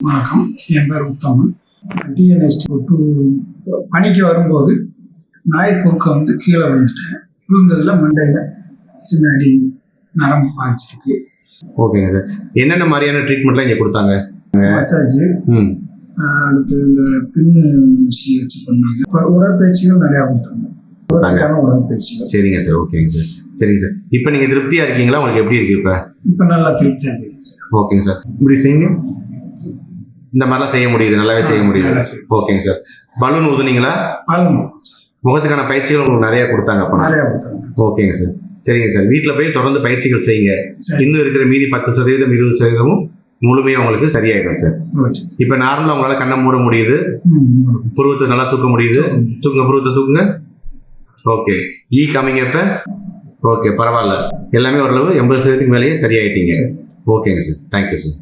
வணக்கம், என் பேர் உத்தமன். டிஎன்எஸ்டி பணிக்கு வரும்போது நாய் குறுக்க கீழே விழுந்துட்டேன். விழுந்ததில் மண்டையில் சின்ன அடி, நரம்பு பாய்ச்சிருக்கு. ஓகேங்க சார். என்னென்ன மாதிரியான ட்ரீட்மெண்ட்லாம் இங்கே கொடுத்தாங்க? மசாஜ், அடுத்து இந்த பின்னு ஊசி வச்சு பண்ணாங்க. இப்போ உடற்பயிற்சிகள் நிறையா கொடுத்தாங்க. உடற்பயிற்சிகள். சரிங்க சார். ஓகேங்க சார். சரிங்க சார். இப்போ நீங்கள் திருப்தியாக இருக்கீங்களா? உங்களுக்கு எப்படி இருக்கு இப்போ? இப்போ நல்லா திருப்தியாக இருக்குங்க சார். ஓகேங்க சார். இப்படி செய்யுங்க. இந்த மாதிரிலாம் செய்ய முடியுது, நல்லாவே செய்ய முடியுது. ஓகேங்க சார். பலூன் ஊதுனீங்களா? முகத்துக்கான பயிற்சிகள் உங்களுக்கு நிறைய கொடுத்தாங்க அப்போ? நிறையா கொடுத்தாங்க. ஓகேங்க சார். சரிங்க சார். வீட்டில் போய் தொடர்ந்து பயிற்சிகள் செய்யுங்க. இன்னும் இருக்கிற மீதி 10%, 20% முழுமையாக உங்களுக்கு சரியாயிடும் சார். இப்போ நார்மலாக உங்களால் கண்ணை மூட முடியுது, புருவத்தை நல்லா தூக்க முடியுது. புருவத்தை தூக்குங்க. ஓகே. காமிங்க இப்போ. ஓகே, பரவாயில்ல. எல்லாமே ஓரளவு 80% மேலேயே சரியாயிட்டீங்க. ஓகேங்க சார். Thank you sir.